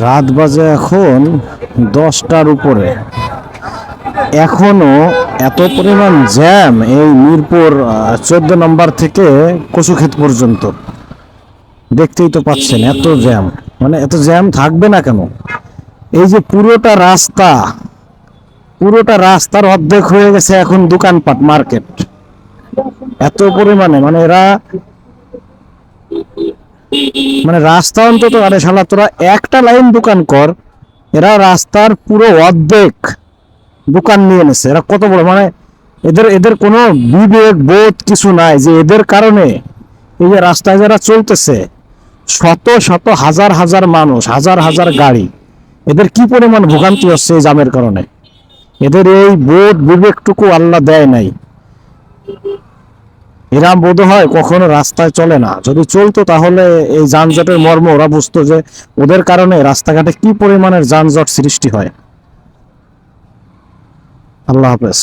রাত বাজে এখন 10টার উপরে, এখনো এত পরিমাণ জ্যাম এই মিরপুর 14 নম্বর থেকে কচুক্ষেত পর্যন্ত। দেখতেই তো পাচ্ছেন এত জ্যাম, মানে এত জ্যাম থাকবে না কেন? এই যে পুরোটা রাস্তার অর্ধেক হয়ে গেছে এখন দোকানপাট, মার্কেট। এত পরিমাণে মানে এরা মানে রাস্তা অন্তত, আরে শালা তোরা একটা লাইন দোকান কর, এরা রাস্তার পুরো অর্ধেক দোকান নিয়ে নেছে। এরা কত বড়, মানে এদের এদের কোনো বিবেক বোধ কিছু নাই যে এদের কারণে এই যে রাস্তায় যারা চলতেছে, শত শত হাজার হাজার মানুষ, হাজার হাজার গাড়ি, এদের কি পরিমাণ ভোগান্তি হচ্ছে এই জামের কারণে। এদের এই বোধ বিবেকটুকু আল্লাহ দেয় নাই। এরা বোধ হয় কখনো রাস্তায় চলে না, যদি চলতো তাহলে এই যানজটের মর্ম ওরা বুঝতো যে ওদের কারণে রাস্তাঘাটে কি পরিমাণের যানজট সৃষ্টি হয়। আল্লাহ হাফেজ।